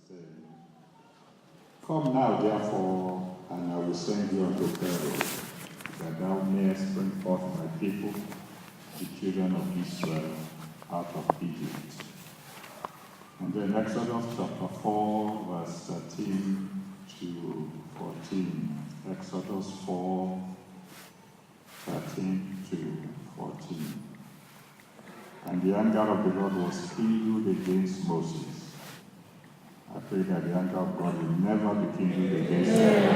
saying, "Come now, therefore, and I will send you unto Pharaoh, that thou mayest bring forth my people, the children of Israel, out of Egypt." And then Exodus chapter 4, verse 13 to 14. Exodus 4, 13 to 14. And the anger of the Lord was kindled against Moses. I pray that the anger of God will never be kindled against him.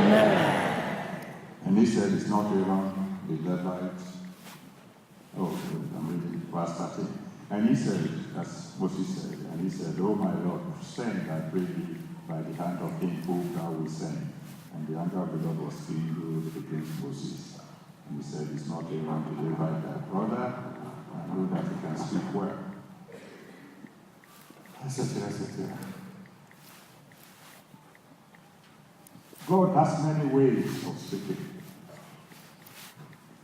And he said, "It's not Aaron, the Levite." Oh, I'm reading verse 13. And he said, as Moses said, and he said, "Oh my Lord, send, I pray thee, by the hand of him whom thou wilt send." And the anger of the Lord was kindled against Moses. And he said, "It's not Aaron, the Levite, thy brother. I know that he can speak well." Etc. God has many ways of speaking.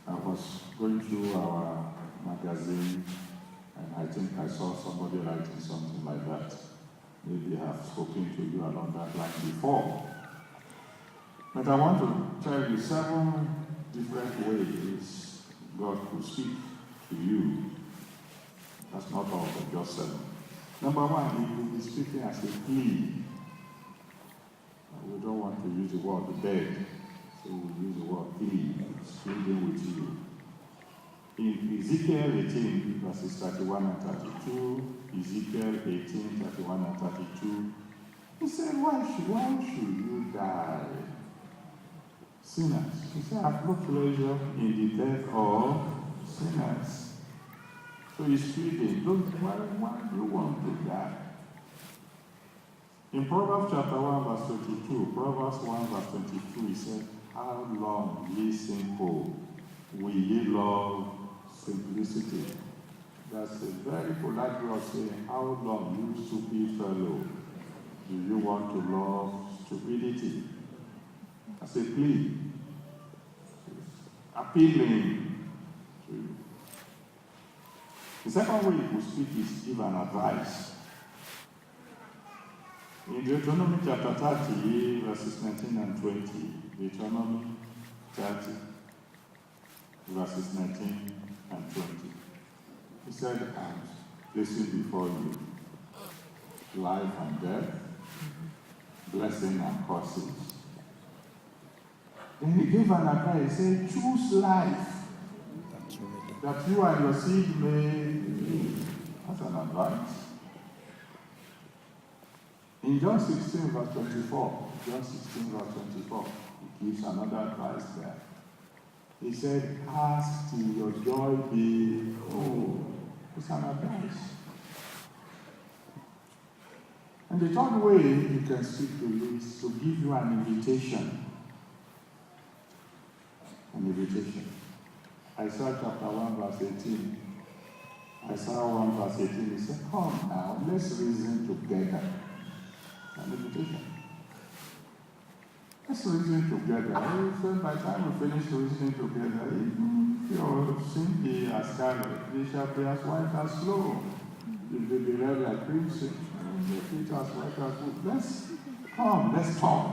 I was going through our magazine, and I think I saw somebody writing something like that. Maybe I have spoken to you along that line before. But I want to tell you 7 different ways God could speak to you. That's not all, but just 7. Number 1, he will be speaking as a plea. We don't want to use the word beg, so we use the word plea. It's pleading with you. In Ezekiel 18, verses 31 and 32, Ezekiel 18, 31 and 32, he said, why should you die? Sinners. He said, "I have no pleasure in the death of sinners." So he's pleading, why do you want to die? In Proverbs chapter 1, verse 22, Proverbs 1, verse 22, he said, "How long, ye simple, will ye love simplicity?" That's a very polite way of saying, how long, you stupid fellow, do you want to love stupidity? That's a plea. Appealing to you. The second way you could speak is give an advice. In Deuteronomy chapter 30, verses 19 and 20, Deuteronomy 30, verses 19 and 20, he said, "I'm placing before you life and death, blessing and curses." Then he gave an advice, he said, "Choose life, that you and your seed may live." That's an advice. In John 16, verse 24, John 16, verse 24, he gives another advice there. He said, "Ask till your joy be full." It's an advice. And the third way he can speak to you is to give you an invitation. An invitation. Isaiah chapter 1, verse 18. Isaiah 1, verse 18, he said, "Come now, let's reason together." An invitation. Let's reason together. So by the time we finish reasoning together, if your sin be as scarlet, they shall be as white as snow. If they be red like crimson, make it as white as wool. Let's talk.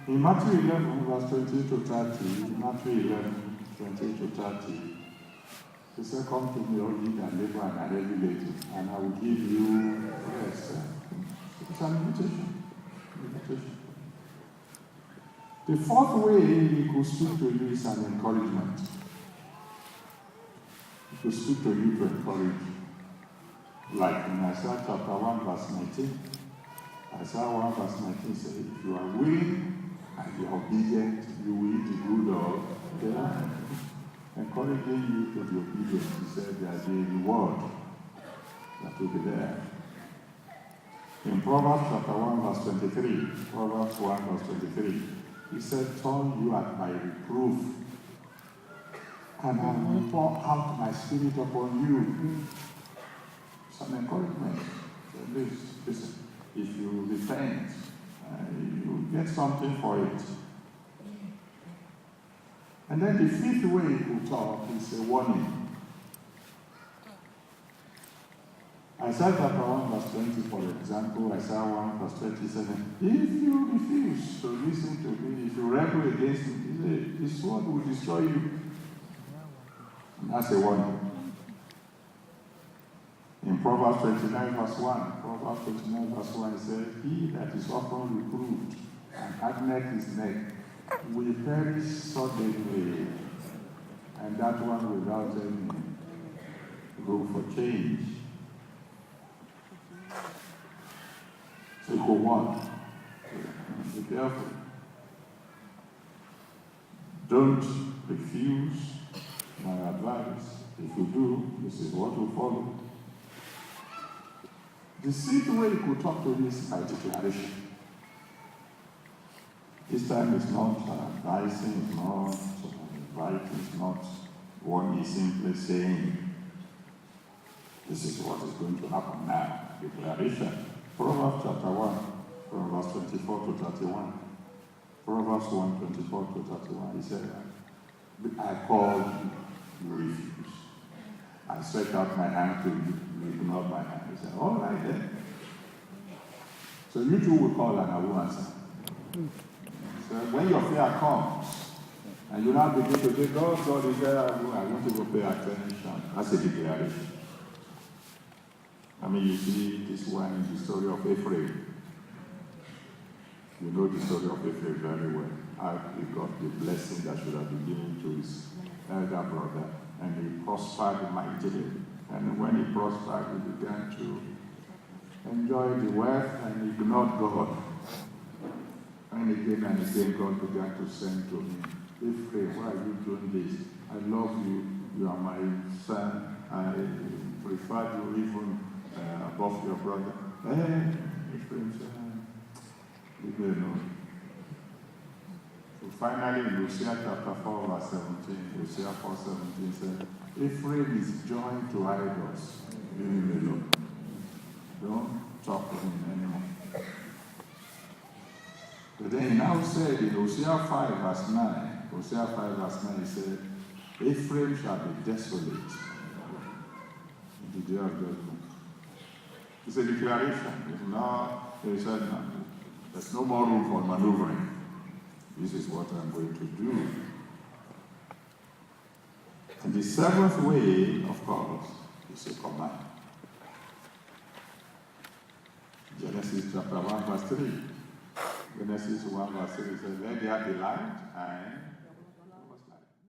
In Matthew 11, verse 20 to 30, Matthew 11, 20 to 30, he said, "Come to me, all ye that labor and are heavy laden, and I will give you rest." It's an invitation. The fourth way he could speak to you is an encouragement. He could speak to you to encourage you. Like in Isaiah chapter 1, verse 19. Isaiah 1, verse 19 says, "If you are willing and you are obedient, you will eat the good of the land." Encouraging you to be obedient. He said there's a reward that will be there. In Proverbs chapter 1, verse 23, Proverbs 1, verse 23, he said, "Turn you at my reproof, and I will pour out my spirit upon you." It's an encouragement. So listen, if you repent, you get something for it. And then the fifth way he could talk is a warning. Isaiah chapter 1 verse 20, for example, Isaiah 1 verse 27. If you refuse to listen to me, if you rebel against me, his sword will destroy you. And that's a warning. In Proverbs 29 verse 1, Proverbs 29 verse 1 it says, he that is often reproved and hardeneth his neck will perish suddenly, and that one without any room for change. So you go one. Be careful. Don't refuse my advice. If you do, this is what will follow. The secret way you could talk to this by declaration. This time it's not advising, it's not inviting, it's not one is simply saying, this is what is going to happen now. Declaration. Proverbs chapter 1, from verse 24 to 31. Proverbs 1, 24 to 31. He said, I called you, you refuse. I stretched out my hand to you, you ignored my hand. He said, all right then. So you too will call and I will answer. So when your fear comes, and you now begin to say, God is there, I want to go pay attention. That's a declaration. I mean, you see this one in the story of Ephraim. You know the story of Ephraim very well. How he got the blessing that should have been given to his elder brother, and he prospered mightily. And when he prospered, he began to enjoy the wealth and ignored God. And again, God began to send to him, Ephraim, why are you doing this? I love you. You are my son. I prefer you even above your brother. Ephraim said, leave me alone. So finally, in Hosea chapter 4, verse 17, Hosea 4:17 said, Ephraim is joined to idols. Leave him alone. Don't talk to him anymore. But then he now said in Hosea 5, verse 9, Hosea 5, verse 9, he said, Ephraim shall be desolate in the day of judgment. It's a declaration. It's not, he said, no, there's no more room for maneuvering. This is what I'm going to do. And the seventh way, of course, is a command. Genesis chapter 1, verse 3. Genesis 1, verse 3 says, let there be light, and